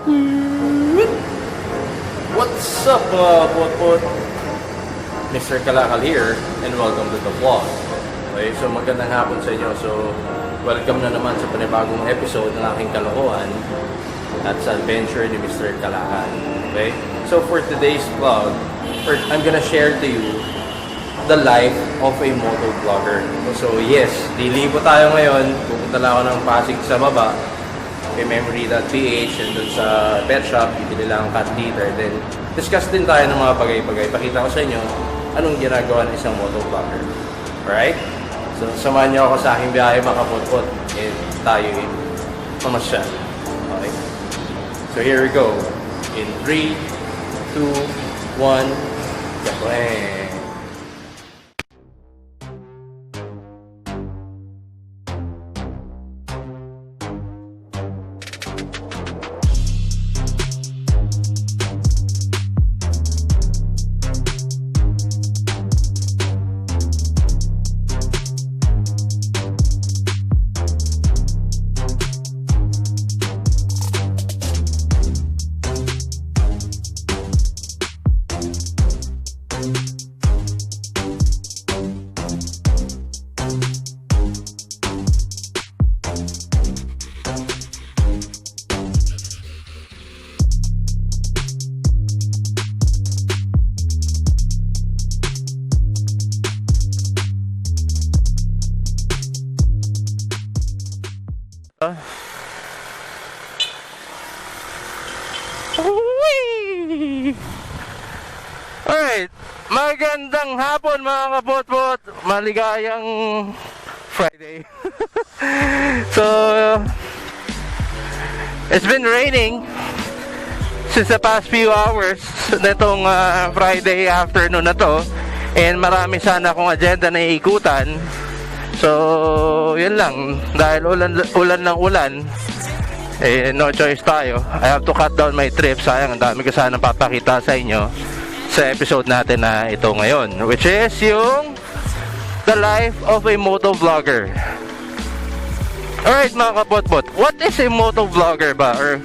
What's up mga potpot? Mr. Kalakal here and welcome to the vlog. Okay, so magandang hapon sa inyo. So, welcome na naman sa panibagong episode ng aking kalokohan at sa adventure ni Mr. Kalakal. Okay, so for today's vlog, I'm gonna share to you the life of a motovlogger. So yes, lilipo tayo ngayon. Pupunta lang ako ng Pasig sa baba kay memory.ph and dun sa pet shop, bibili lang ang cat litter. Then, discuss din tayo ng mga bagay-bagay. Pakita ko sa inyo anong ginagawa ng isang motovlogger. Alright? So, samahan niyo ako sa aking biyahe mga kapotpot. And tayo mamasyal. Okay? So, here we go. In 3, 2, 1, Japan! Alright, magandang hapon mga kapotpot. Maligayang Friday. So, it's been raining since the past few hours netong Friday afternoon na to. And marami sana akong agenda na iikutan. So, yun lang. Dahil ulan ng ulan, eh, no choice tayo. I have to cut down my trip. Sayang, ang dami ko sana papakita sa inyo sa episode natin na ito ngayon, which is yung the life of a motovlogger. Alright mga kapotpot, what is a motovlogger ba? Or,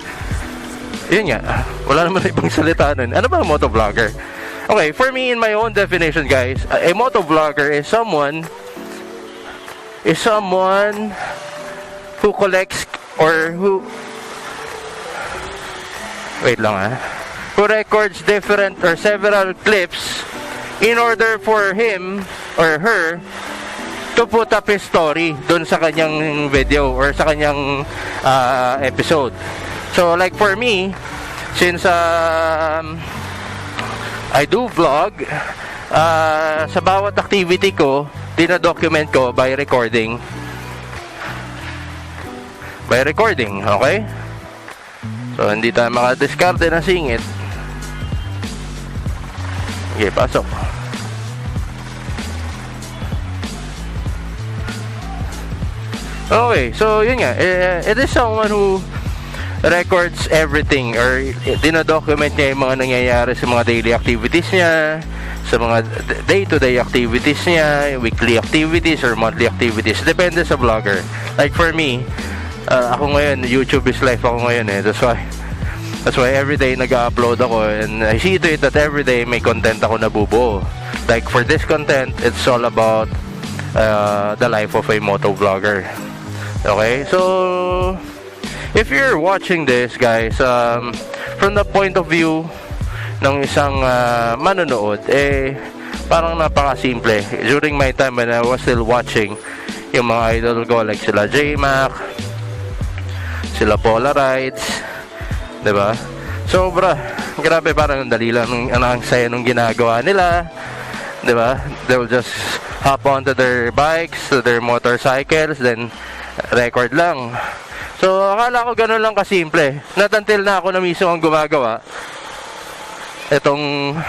yun nga, wala naman ibang salita nun. Ano ba ang motovlogger? Okay, for me, in my own definition guys, a motovlogger is someone who collects or who who records different or several clips in order for him or her to put up his story dun sa kanyang video or sa kanyang episode. So like for me, since I do vlog, sa bawat activity ko dina-document ko by recording, okay? So hindi tayo makadiskarte na singit. Okay, pasok. Okay, so yun nga, it is someone who records everything or dinadocument niya yung mga nangyayari sa mga daily activities niya, sa mga day-to-day activities niya, weekly activities or monthly activities. Depende sa vlogger. Like for me, ako ngayon, YouTube is life ako ngayon eh. That's why everyday nag-upload ako, and I see to it that everyday may content ako nabubuo. Like for this content, it's all about the life of a motovlogger. Okay, so if you're watching this guys, from the point of view ng isang manonood, eh parang napaka-simple. During my time when I was still watching yung mga idol ko like sila J-Mac, sila Polarides, diba? Sobra, grabe, parang dali lang ang saya nung ginagawa nila, diba? They'll just hop onto their bikes, to their motorcycles, then record lang. So akala ko ganun lang kasimple. Not until na ako na mismo ang gumagawa itong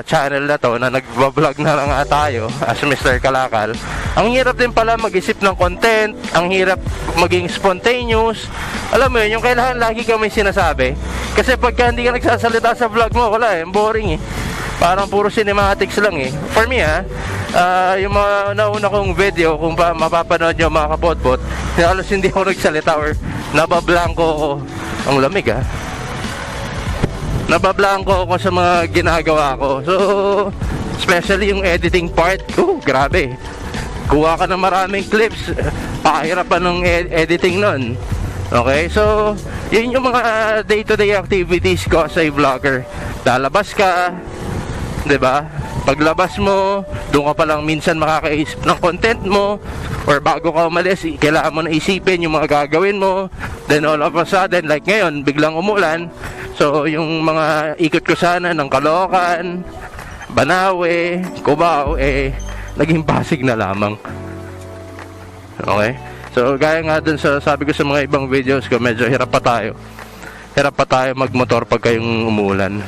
channel na to, na nagbablog na lang nga tayo as Mr. Kalakal. Ang hirap din pala mag-isip ng content, ang hirap maging spontaneous. Alam mo yun, yung kailangan lagi ka may sinasabi. Kasi pagka hindi ka nagsasalita sa vlog mo, wala eh, boring eh. Parang puro cinematics lang eh. For me yung mga nauna kong video, kung mapapanood nyo mga kapotpot, halos hindi ako nagsalita or nabablanko ako. Ang lamig nabablanko ako sa mga ginagawa ko. So especially yung editing part, grabe, kuha ka ng maraming clips, pakahirapan ng editing nun. Okay, so yun yung mga day-to-day activities ko as a vlogger. Lalabas ka, 'di ba? Paglabas mo, doon ka pa lang minsan makakaisip ng content mo, or bago ka umalis, kailangan mo na isipin yung mga gagawin mo. Then all of a sudden, like ngayon, biglang umulan. So yung mga ikot ko sana ng Caloocan, Banawe, Cubao, naging Pasig na lamang. Okay? So gaya nga dun sa sabi ko sa mga ibang videos ko, medyo hirap pa tayo magmotor pag kayong umulan.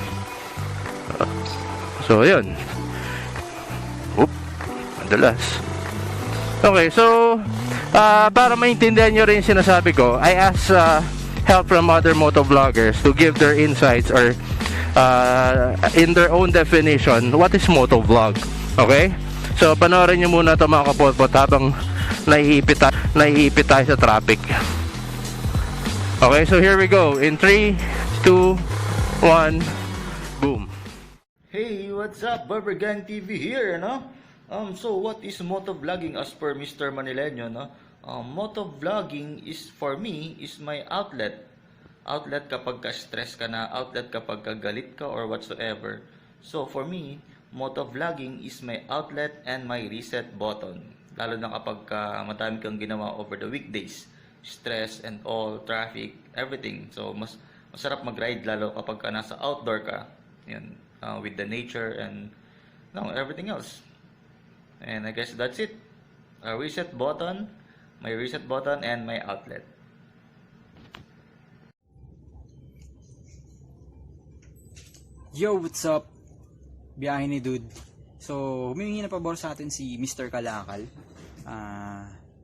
So yun. Madalas. Okay, so para maintindihan nyo rin yung sinasabi ko, I ask help from other motovloggers to give their insights or in their own definition, what is motovlog? Okay? So panoorin nyo muna ito mga kapotpot habang naiipit tayo sa traffic. Okay, so here we go. In 3, 2, 1, boom. Hey, what's up? Barber Gang TV here, no? So what is motovlogging as per Mr. Manileño, no? Motovlogging is, for me, is my outlet. Outlet kapag ka-stress ka na, outlet kapag galit ka or whatsoever. So for me, motovlogging is my outlet and my reset button. Lalo na kapag madami kang ginawa over the weekdays. Stress and all, traffic, everything. So masarap mag-ride lalo kapag nasa outdoor ka. Yun, with the nature and everything else. And I guess that's it. A reset button, my reset button and my outlet. Yo, what's up? Biyahe ni Dude. So, humingi na pabor sa atin si Mr. Kalakal.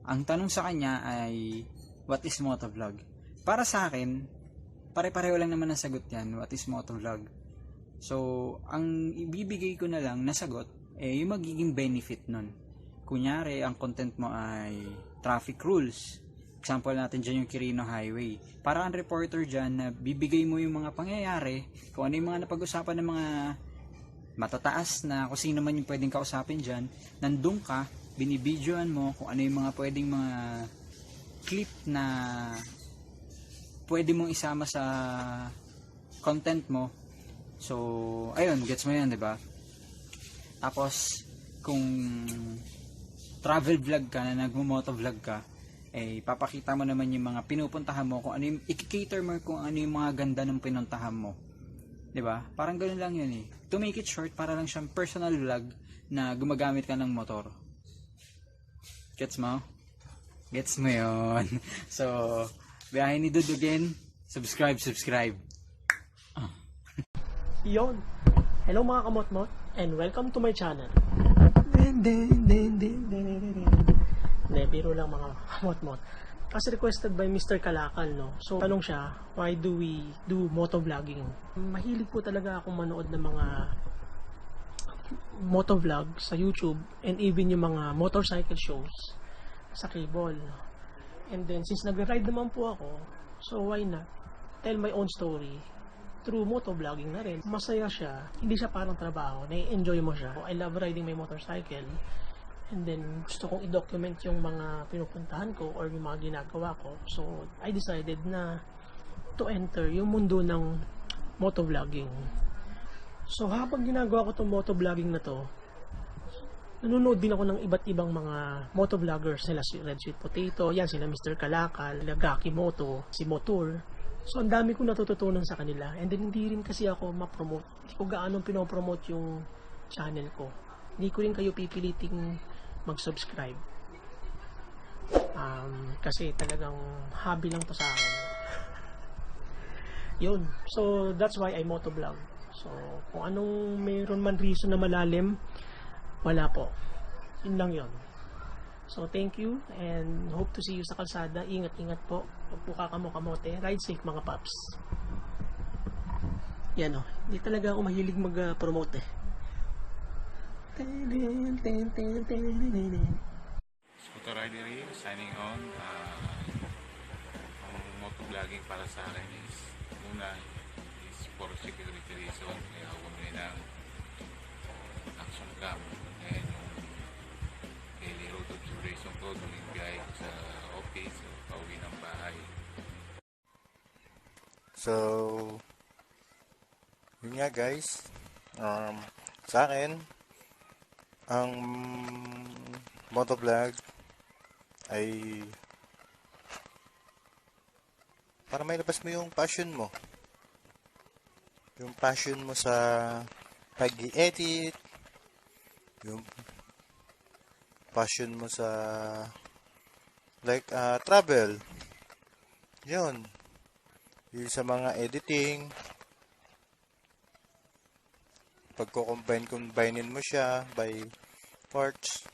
Ang tanong sa kanya ay, what is motovlog? Para sa akin, pare-pareho lang naman ang sagot yan. What is motovlog? So, ang ibibigay ko na lang na sagot, yung magiging benefit nun. Kunyari, ang content mo ay traffic rules. Example natin dyan yung Quirino Highway. Para ang reporter dyan na bibigay mo yung mga pangyayari, kung ano yung mga napag-usapan ng mga matataas na kung sino man yung pwedeng kausapin dyan, nandun ka, binibidyoan mo kung ano yung mga pwedeng mga clip na pwede mong isama sa content mo. So, ayun, gets mo yan, diba? Tapos, kung travel vlog ka na nagmo-motovlog ka, papakita mo naman yung mga pinupuntahan mo, kung ano yung i-cater mo, kung ano yung mga ganda ng pinuntahan mo. 'Di ba? Parang ganoon lang 'yun To make it short, para lang siyang personal vlog na gumagamit ka ng motor. Gets mo? Gets mo 'yon. So, biyahe ni Dude again. Subscribe. Yon. Hello mga kamotmot and welcome to my channel. Ne, biro lang mga kamotmot. As requested by Mr. Kalakal, no? So, tanong siya, why do we do motovlogging? Mahilig po talaga akong manood ng mga motovlog sa YouTube and even yung mga motorcycle shows sa cable. And then, since nag-ride naman po ako, so why not tell my own story through motovlogging na rin. Masaya siya, hindi siya parang trabaho, na-enjoy mo siya. I love riding my motorcycle. And then, gusto kong i-document yung mga pinupuntahan ko or yung mga ginagawa ko. So, I decided na to enter yung mundo ng motovlogging. So, habang ginagawa ko itong motovlogging na to, nanonood din ako ng iba't ibang mga motovloggers. Sila si Red Sweet Potato, yan sila Mr. Kalakal, Ka Moto, si Motor. So, ang dami kong natututunan sa kanila. And then, hindi rin kasi ako ma-promote. Hindi ko gaano pinopromote yung channel ko. Hindi ko rin kayo pipiliting mag-subscribe. Kasi talagang hobby lang to sa akin. Yun. So, that's why I motovlog. So, kung anong mayroon man reason na malalim, wala po. Yun lang yun. So, thank you and hope to see you sa kalsada. Ingat-ingat po. Huwag po kakamo-kamote. Ride safe mga paps. Yan o. Hindi talaga ako mahilig mag-promote Sc8ter Rider here, signing on. Ang motovlogging para sa akin is, una is for security reason, kaya ako bumili ng action cam. And yung daily road observation ko, tuwing biyahe ko sa office o pauwi ng bahay. So, yun nga guys, sa akin, ang motovlog ay para may labas mo yung passion mo. Yung passion mo sa pag-i-edit, yung passion mo sa travel. Yun. Yung sa mga editing, pagko-combinein mo siya by parts.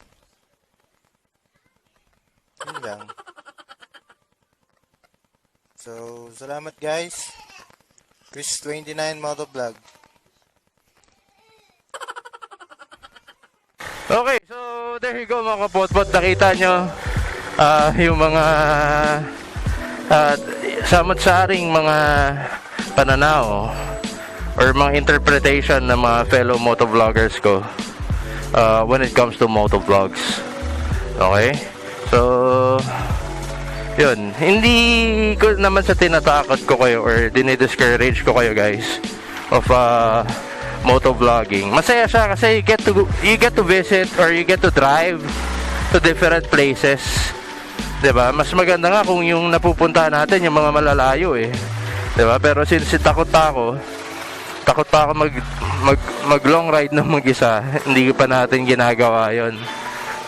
Yun lang. So, salamat guys. Chris29 Motovlog. Okay, so there you go mga kapotpot. Nakita nyo yung mga samot-saring mga pananaw or mga interpretation ng mga fellow motovloggers ko when it comes to motovlogs. Okay? So, yun. Hindi ko naman sa tinatakot ko kayo or dinidiscourage ko kayo guys of motovlogging. Masaya siya kasi you get to visit or you get to drive to different places. 'Di ba? Mas maganda nga kung yung napupuntahan natin yung mga malalayo eh. 'Di ba? Pero since takot pa ako mag long ride ng mag-isa. Hindi pa natin ginagawa 'yon.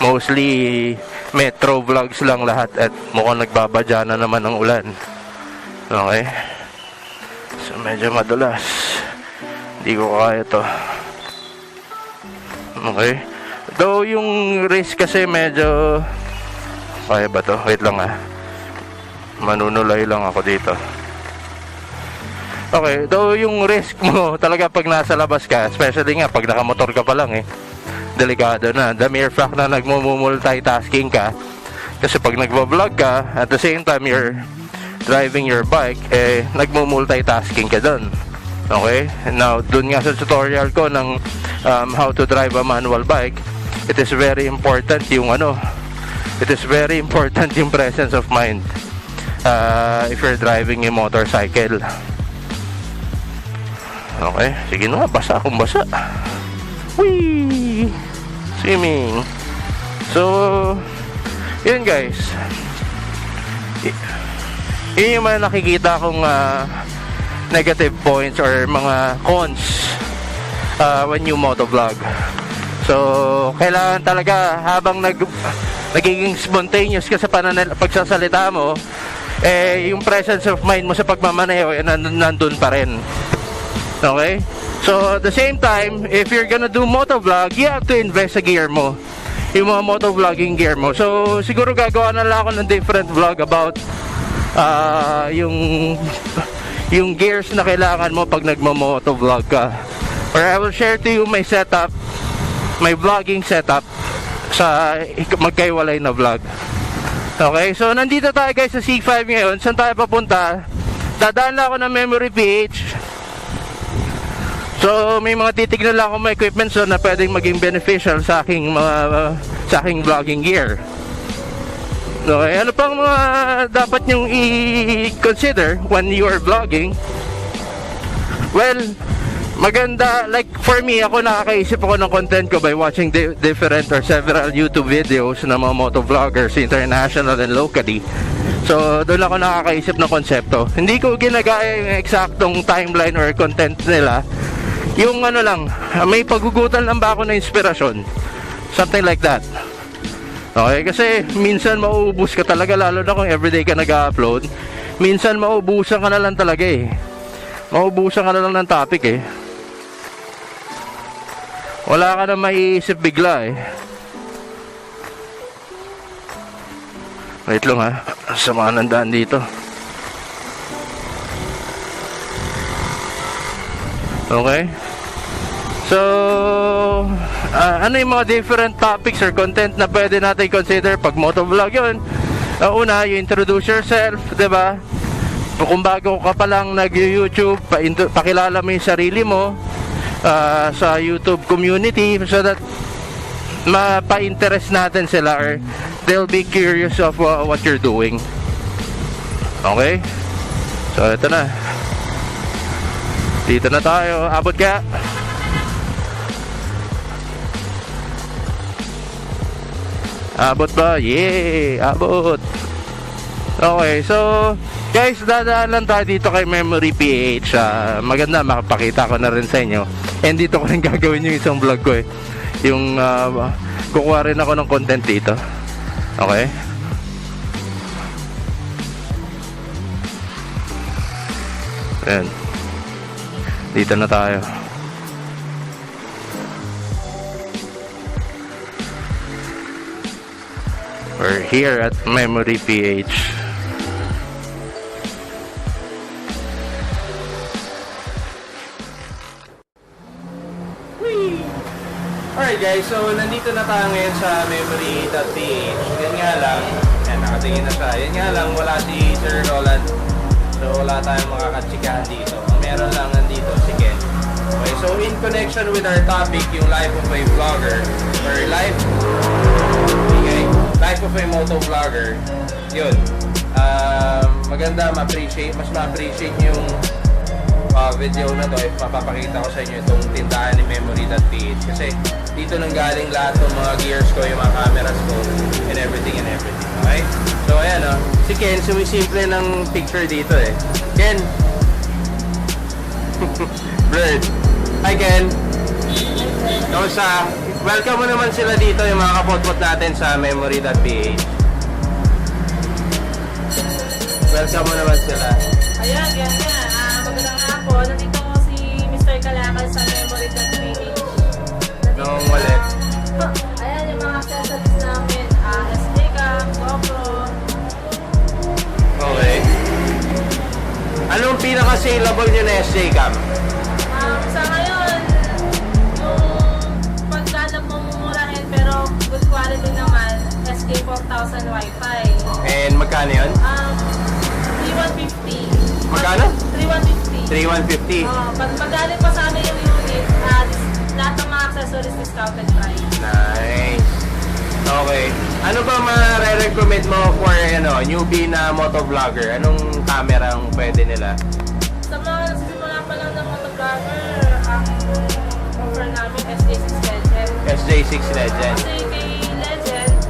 Mostly metro vlogs lang lahat at mukhang nagbabadya na naman ng ulan. Okay? So medyo madulas. Hindi ko kaya to. Okay? Though yung risk kasi medyo kaya ba to? Wait lang manunulay lang ako dito. Okay, though yung risk mo talaga pag nasa labas ka, especially nga pag nakamotor ka pa lang delikado na. The mere fact na nagmumultitasking ka, kasi pag nagvo-vlog ka at the same time you're driving your bike, nagmumultitasking ka doon. Okay? Now, dun nga sa tutorial ko ng how to drive a manual bike, it is very important yung presence of mind if you're driving a motorcycle. Okay? Sige na, basa akong basa. Whee! Swimming. So, yun guys. Yun yung mga nakikita kong negative points or mga cons when you motovlog. So, kailangan talaga habang nagiging spontaneous ka sa pagsasalita mo, yung presence of mind mo sa pagmamaneho nandun pa rin. Okay? So, at the same time, if you're gonna do motovlog, you have to invest sa gear mo. Yung mga motovlogging gear mo. So, siguro gagawa na lang ako ng different vlog about yung gears na kailangan mo pag nagmo-motovlog ka. Or I will share to you my setup, my vlogging setup sa magkaiwalay na vlog. Okay? So, nandito tayo guys sa C5 ngayon. Saan tayo papunta? Dadaan lang ako ng memory page. So, may mga titignan lang ako mga equipment na pwedeng maging beneficial sa aking vlogging gear. Okay, ano pang mga dapat nyong i-consider when you are vlogging? Well, maganda, like for me, nakakaisip ako ng content ko by watching different or several YouTube videos ng mga motovloggers, international and locally. So, doon ako nakakaisip ng konsepto. Hindi ko ginagaya yung eksaktong timeline or content nila. Yung lang, may pagugutan lang ba ako ng inspirasyon? Something like that. Okay, kasi minsan mauubos ka talaga, lalo na kung everyday ka nag-upload. Minsan mauubusan ka na lang talaga Mauubusan ka na lang ng topic Wala ka na maiisip bigla Wait lang sama ng daan dito. Okay? So, ano yung mga different topics or content na pwede natin consider pag motovlog yun? Una, you introduce yourself, diba? Kung bago ka pa lang nag-YouTube, pakilala mo yung sarili mo sa YouTube community so that mapa-interest natin sila or they'll be curious of what you're doing. Okay? So, ito na. Dito na tayo. Abot ka. Abot ba? Yay! Abot! Okay, so guys, dadaan lang tayo dito kay Memory PH. Maganda, makapakita ko na rin sa inyo. And dito ko rin gagawin yung isang vlog ko eh. Yung kukuha rin ako ng content dito. Okay? Ayan. Dito na tayo. We're here at Memory PH. Alright guys, so nandito na tayo ngayon sa memory.ph. Yan nga lang, yan, nakatingin na siya. Yan nga lang, wala si Sir Roland. So wala tayong makakatsikahan dito. Ang meron lang nandito si Ken. Okay, so in connection with our topic, yung life of a vlogger, or life of a motovlogger, yun. Maganda, mas ma-appreciate yung video na to if mapapakita ko sa inyo itong tindahan ni memory.ph kasi dito nang galing lahat ng mga gears ko, yung mga cameras ko and everything, okay? So ayan si Ken sumisimple ng picture dito eh. Ken! Bird! Hi Ken! Kamusta? Welcome mo naman sila dito, yung mga kapotpot natin sa memory.ph. Welcome mo naman sila. Ayan, ganyan. Magandang hapon. Nandito ko si Mr. Kalakal sa memory.ph. Nung ulit. Ayan yung mga accessories namin. SD cam, GoPro. Okay. Anong pinaka-saleable nyo na SJ cam? Sa ngayon, yung pagkadap mo mumurahin pero good quality naman, Sc8ter Wi-Fi. And magkano yun? 3,150. Magkano? 3,150. 3,150. Pag magaling pa sa amin yung unit, lahat ng mga accessories discounted price. Nice. Okay. Ano ba ma-recommend mo for newbie na motovlogger? Anong camera ang pwede nila? Sa mga nagsisimula pa lang ng motovlogger, ang offer namin SJ6 Legend. SJ6 Legend. Kasi kay Legend,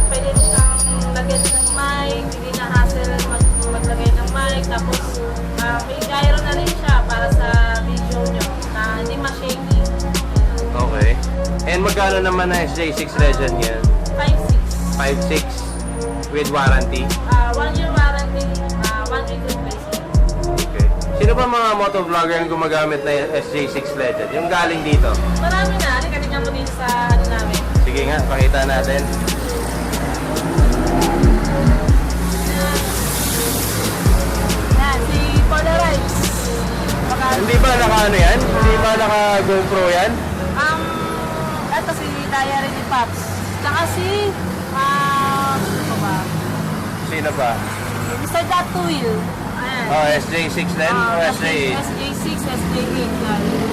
pwede rin siyang lagyan ng mic, hindi na hassle maglagay ng mic, tapos may gyro na rin siya para sa video nyo na hindi ma-shaky. Okay. And magkano naman na SJ6 Legend yan? 5.6. 5.6 with warranty? 1 year warranty, 1 week replacement. Okay. Sino ba mga motovlogger ang gumagamit na SJ6 Legend? Yung galing dito? Marami na. Tingnan mo dito sa namin. Sige nga, pakita natin. Yan, si Polarize. Hindi ba naka yan? Hindi ba naka GoPro yan? Eto si Diary ni Pops. Tsaka si, ano ba? Sino pa? Mr. Dot Wheel. Ayan. Oh, SJ6 din? O SJ8? SJ6, SJ8.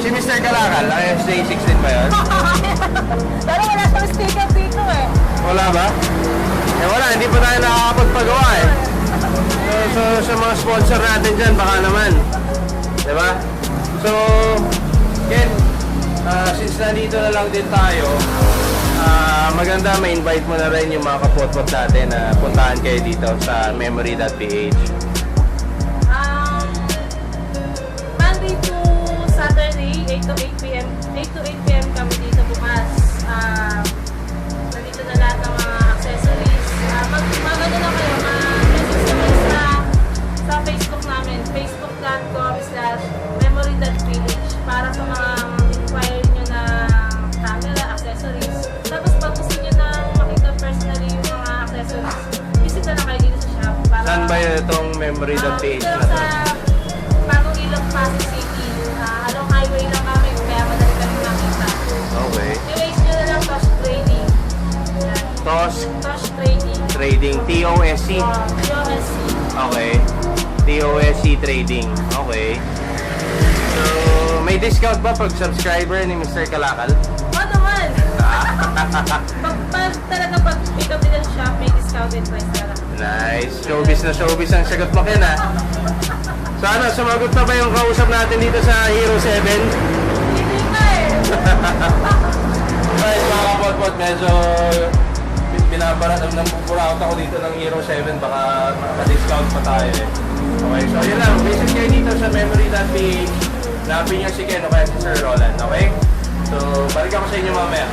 Si Mr. Kalakal, ang SJ6 din ba yun? Pero wala siyang sticker dito eh. Wala ba? Eh wala, hindi pa tayo nakakapagpagawa eh. So sa mga sponsor natin dyan, baka naman. Diba? So, Ken, since nandito na lang din tayo, maganda ma-invite mo na rin yung mga kapotpot natin na puntahan kayo dito sa memory.ph. Monday to Saturday, 8 to 8 p.m. 8 to 8 p.m. kami dito bukas. Nandito na lahat ng mga accessories. Magano na kayo, message naman sa Facebook namin, facebook.com/memory.ph para sa mga inquiry nyo na camera, accessories. Tapos pag gusto nyo na makita personally yung mga accessories, visit na lang kayo dito sa shop. Saan ba yun itong memory.ph Dito na to? sa Bagong Ilog, Pasig City. Along highway lang kami, kaya madali kami makita. Tosh Trading. Trading. TOSC. POSC. Okay. TOSC Trading. Okay. So, may discount ba pag subscriber ni Mr. Kalakal? Oo naman. Talaga pag pick up nila siya, may discounted price talaga. Nice. Showbiz ang sagot mo, Ken, ha? So ano, sumagot na ba yung kausap natin dito sa Hero 7? Hindi na eh. Guys, mga kapotpot, medyo binabarat ng pupuraot ako dito ng Hero 7. Baka maka-discount pa tayo eh. Okay, so yun lang. Visit kayo dito sa memory.ph. Napin nyo si Ken o kaya si Sir Roland, okay? So, balik ako sa inyo mamaya.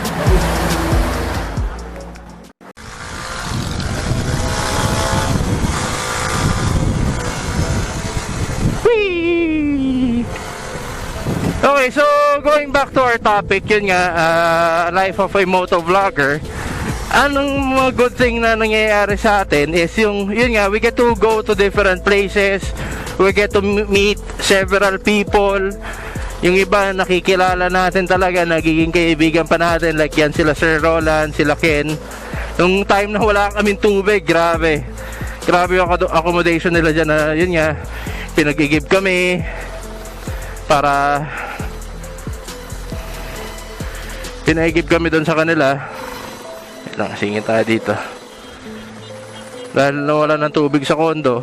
Okay, so going back to our topic, yun nga, life of a motovlogger. Anong mga good thing na nangyayari sa atin is yun nga, we get to go to different places, we get to meet several people. Yung iba nakikilala natin talaga, nagiging kaibigan pa natin, like yan sila Sir Roland, sila Ken. Yung time na wala kaming tubig, grabe yung accommodation nila dyan na yun nga, pinag-i-give kami para pinaigib kami doon sa kanila. Lang, singit tayo dito dahil nawala ng tubig sa kondo,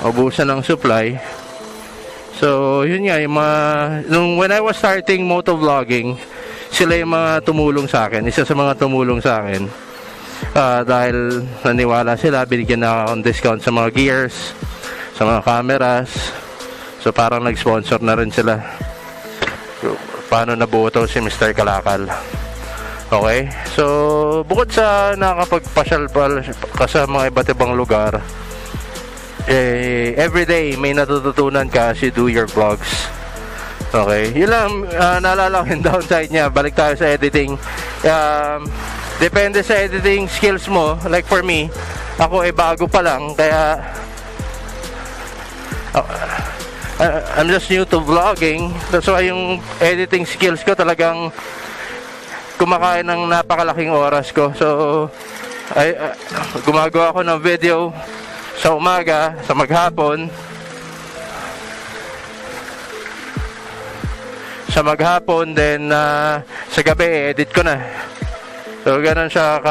ubusan ng supply. So yun nga, yung mga when I was starting motovlogging, sila yung mga tumulong sa akin, isa sa mga tumulong sa akin, dahil naniwala sila, binigyan na akong discount sa mga gears, sa mga cameras. So parang nag-sponsor na rin sila. Paano nabuo to si Mr. Kalakal. Okay, so bukod sa nakakapagpasyal ka sa mga iba't ibang lugar, everyday may natututunan ka as you do your vlogs. Okay, yun lang, naalala ko yung downside niya. Balik tayo sa editing. Depende sa editing skills mo. Like for me, ako bago pa lang, kaya I'm just new to vlogging. That's why yung editing skills ko talagang kumakain ng napakalaking oras ko. So gumagawa ako ng video sa umaga, sa maghapon, then sa gabi edit ko na. So ganun siya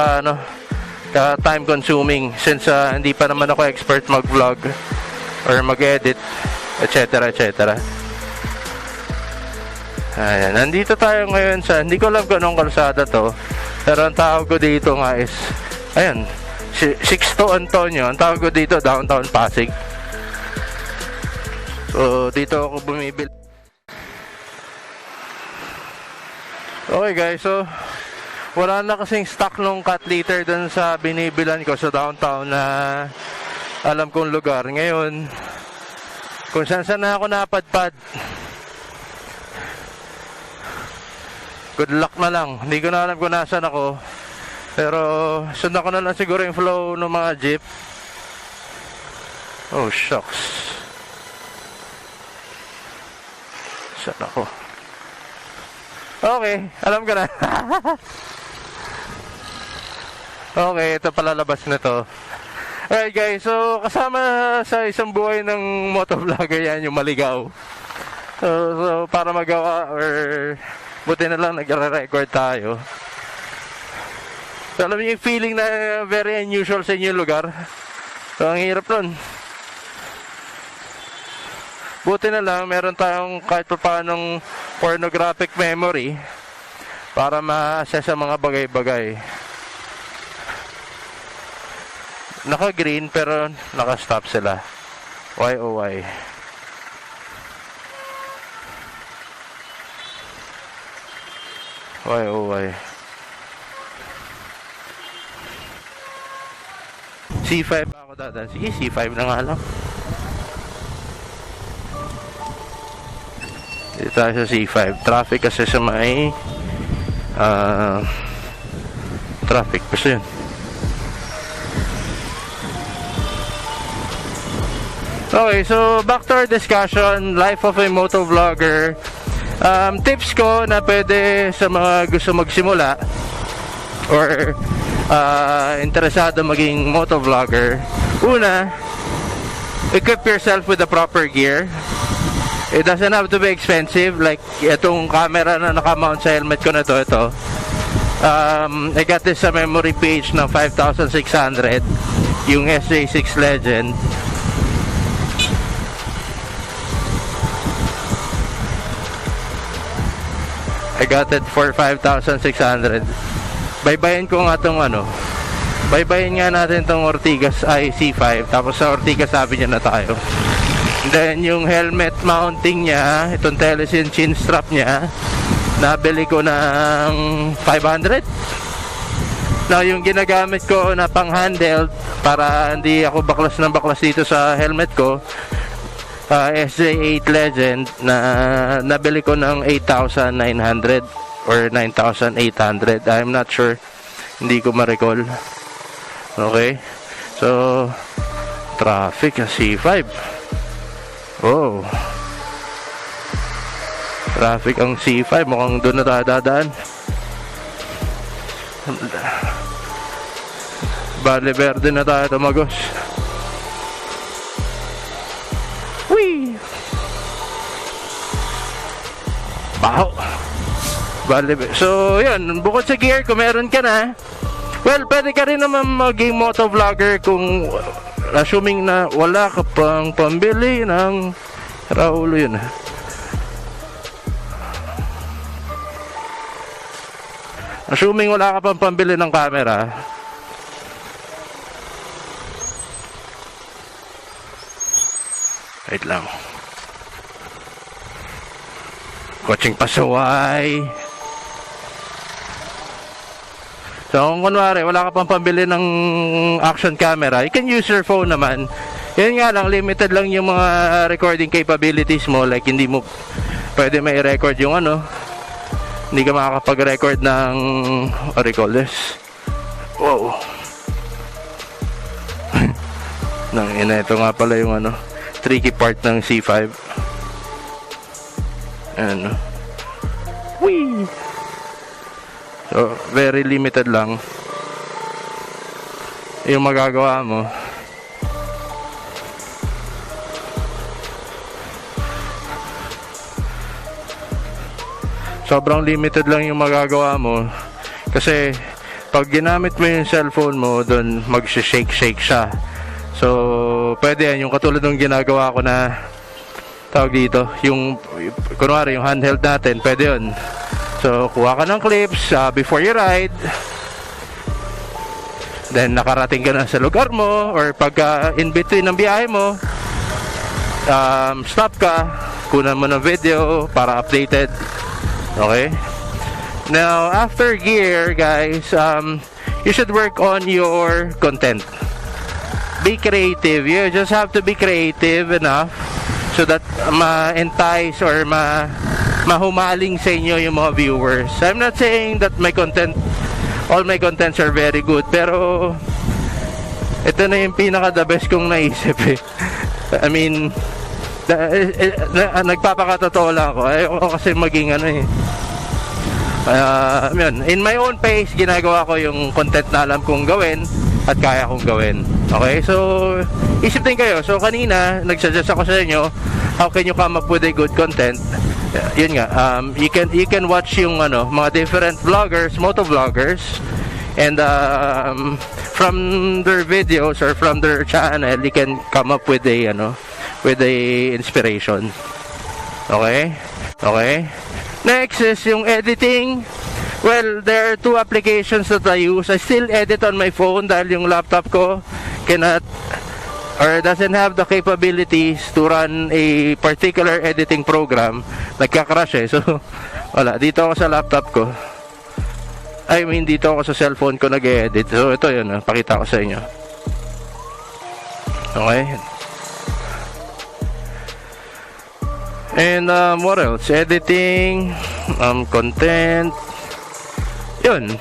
ka time consuming, since hindi pa naman ako expert mag-vlog or mag-edit, etc. Ayan, nandito tayo ngayon sa, hindi ko alam kung anong kalsada to, pero ang tawag ko dito nga is, ayan, Sc8ter Antonio, ang tawag ko dito downtown Pasig. So dito ako bumibili. Okay guys, so wala na kasing stock nung cat litter dun sa binibilan ko sa downtown na alam kong lugar. Ngayon, kung saan na ako napadpad, good luck na lang. Hindi ko na alam kung nasan ako, pero sundan ko na lang siguro yung flow ng mga jeep. Oh shucks, saan ako? Okay, alam ko na. Okay, ito palalabas na to. Alright guys, so kasama sa isang buhay ng motovlogger yan, yung maligaw. So para magawa, or buti na lang nagre-record tayo. So alam niyo yung feeling na very unusual sa inyong lugar. So ang hirap nun. Buti na lang meron tayong kahit pa paanong pornographic memory para ma-assess ang mga bagay-bagay. Naka-green pero naka-stop sila. Why oh why? Why oh why? C5 ako dadaan. Sige, C5 na nga lang. Dito tayo sa C5. Traffic kasi sa may traffic. Basta yun. Okay, so back to our discussion, life of a motovlogger. Tips ko na pwede sa mga gusto magsimula or interesado maging motovlogger, una, equip yourself with the proper gear. It doesn't have to be expensive. Like itong camera na nakamount sa helmet ko na to, ito. I got this sa memory page ng 5,600, yung Sc8ter Legend. I got it for 5,600. Baybayin ko nga tong ano. Baybayin nga natin tong Ortigas IC5. Tapos sa Ortigas sabi niya na tayo. And then yung helmet mounting niya, itong telesin chin strap niya, nabili ko ng 500. Now yung ginagamit ko na pang handheld para hindi ako baklas ng baklas dito sa helmet ko, Sc8 Legend na nabili ko ng 8,900 or 9,800. I'm not sure. Hindi ko ma-recall. Okay. So, traffic C5. Oh. Traffic ang C5. Mukhang doon na tayo dadaan. Bale Verde na tayo tumagos. Whee! Baho! So, yun. Bukod sa gear, kung meron ka na, well, pwede ka rin naman maging motovlogger kung assuming na wala ka pang pambili ng Raulo yun. Assuming wala ka pang pambili ng camera, wait lang. Coaching pasaway. So kung kunwari wala ka pang pambili ng action camera, you can use your phone naman. Yun nga lang, limited lang yung mga recording capabilities mo. Like hindi mo pwede may record yung ano, hindi ka makakapag-record ng what do you call this? Wow. Ito nga pala yung ano, tricky part ng C5. Ano? Whee! So, very limited lang yung magagawa mo. Sobrang limited lang yung magagawa mo kasi pag ginamit mo yung cellphone mo, doon mag-shake siya. So, pwede yan, yung katulad ng ginagawa ko na tawag dito, yung kunwari yung handheld natin, pwede yun. So kuha ka ng clips before you ride, then nakarating ka na sa lugar mo, or pagka in between ng biyahe mo, stop ka, kunan mo ng video para updated. Okay, now after gear guys, you should work on your content. Be creative. You just have to be creative enough so that ma-entice or mahumaling sa inyo yung mga viewers. I'm not saying that all my contents are very good, pero ito na yung pinaka the best kong naisip eh. I mean, nagpapakatotoo lang ako. Ayoko kasi maging ano eh. In my own pace, ginagawa ko yung content na alam kong gawin at kaya kong gawin. Okay, so isip din kayo. So kanina nagsuggest ako sa inyo, how can you come up with a good content? Yun nga, you can watch yung ano, mga different vloggers, motovloggers, and from their videos or from their channel, you can come up with a inspiration. Okay? Next is yung editing. Well, there are two applications that I use. I still edit on my phone dahil yung laptop ko cannot or doesn't have the capabilities to run a particular editing program. Nagka-crash eh. So, wala. Dito ako sa laptop ko. I mean, dito ako sa cellphone ko nag-edit. So, ito yun. Pakita ko sa inyo. Okay. And, what else? Editing, content. Yun.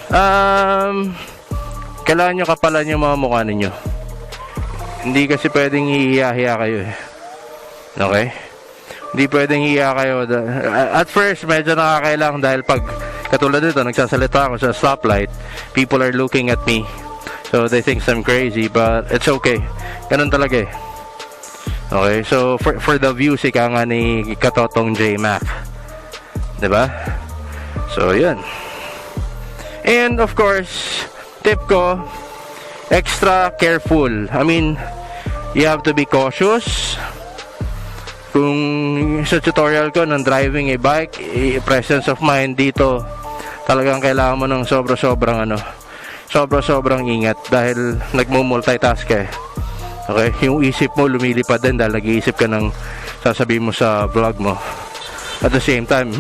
Kailangan nyo kapalan yung mga mukha ninyo. Hindi kasi pwedeng hihiya-hiya kayo eh. Okay? Hindi pwedeng hihiya kayo. At first, medyo nakakailang dahil pag Katulad nito, nagsasalita ako sa stoplight, people are looking at me, so they think I'm crazy, but it's okay. Ganun talaga eh. Okay, so for the views, ika nga ni Katotong J Mac, diba? So yun. And of course, tip ko, extra careful. I mean, you have to be cautious. Kung sa tutorial ko ng driving a bike, presence of mind dito, talagang kailangan mo ng sobra-sobrang ingat dahil nagmo-multitask ka eh. Okay? Yung isip mo lumilipad din dahil nag-iisip ka ng sasabihin mo sa vlog mo. At the same time,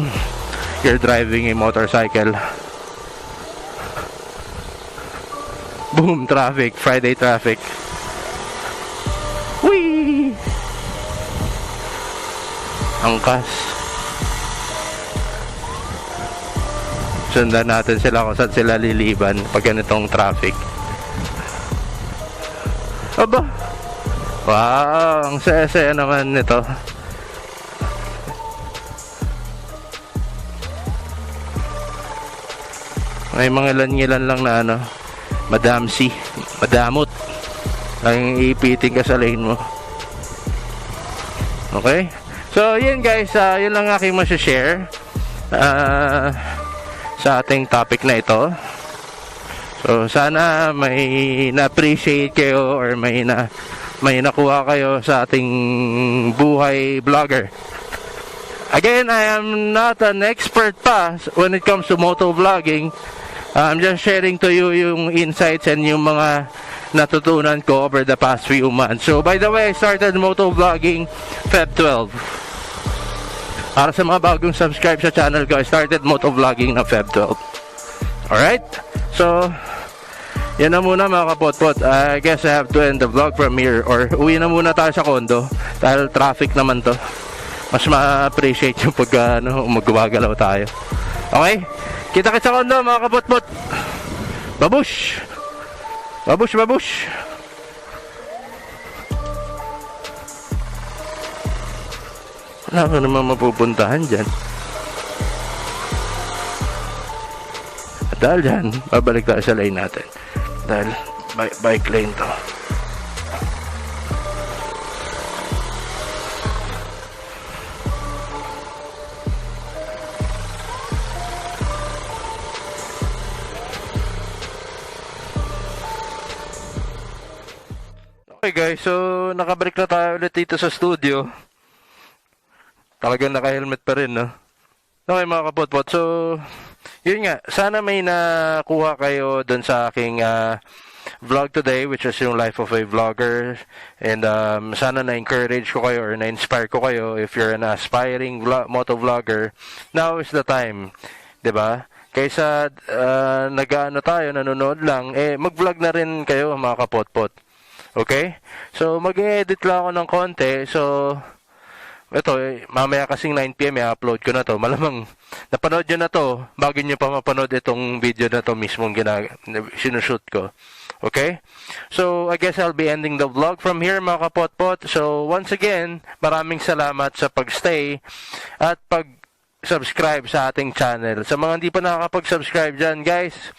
you're driving a motorcycle. Boom, traffic, Friday traffic. Whee! Angkas. Sundan natin sila kung saan sila liliban pag ganitong traffic. Aba! Wow! Ang saya-saya naman nito. May mga ilan-ilan lang na ano, madamot. Ang ipiting ka sa lane mo. Okay? So, yun guys, yun lang aking masashare sa ating topic na ito. So, sana may na-appreciate kayo or may nakuha kayo sa ating buhay vlogger. Again, I am not an expert pa when it comes to motovlogging. I'm just sharing to you yung insights and yung mga natutunan ko over the past few months. So, by the way, I started motovlogging Feb 12. Para sa mga bagong subscribe sa channel ko, I started motovlogging na Feb 12. Alright? So, yan na muna mga kapotpot. I guess I have to end the vlog from here or uwi na muna tayo sa condo dahil traffic naman to. Mas ma-appreciate yung pag magwagalaw tayo. Okay? Kita-kits sa condo mga kapotpot. Babush! Babush, babush! Wala ka naman mapupuntahan dyan. At dahil dyan, babalik tayo sa lane natin. Dahil bike lane to. Okay guys, so nakabalik na tayo ulit dito sa studio. Talagang naka-helmet pa rin, no? Okay mga kapotpot, so yun nga, sana may nakuha kayo dun sa aking vlog today, which is yung life of a vlogger. And sana na-encourage ko kayo or na-inspire ko kayo if you're an aspiring motovlogger. Now is the time, 'di ba? Kaysa nag-ano tayo, nanonood lang, mag-vlog na rin kayo mga kapotpot. Okay? So, mag-edit lang ako ng konti. So, ito, mamaya kasing 9 PM, i-upload ko na to. Malamang, napanood nyo na to, bago nyo pa mapanood itong video na to mismong sinushoot ko. Okay? So, I guess I'll be ending the vlog from here, mga kapotpot. So, once again, maraming salamat sa pagstay at pag-subscribe sa ating channel. Sa mga hindi pa nakakapag-subscribe dyan, guys,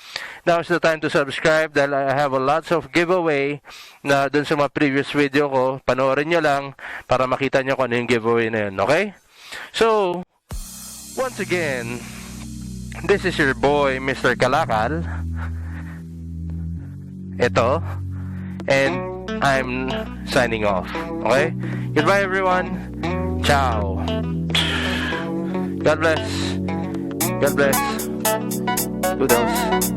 now's the time to subscribe dahil I have a lots of giveaway na dun sa mga previous video ko. Panoorin nyo lang para makita nyo kung ano yung giveaway na yun. Okay? So, once again, this is your boy, Mr. Kalakal. Ito. And I'm signing off. Okay? Goodbye, everyone. Ciao. God bless. God bless. Who else?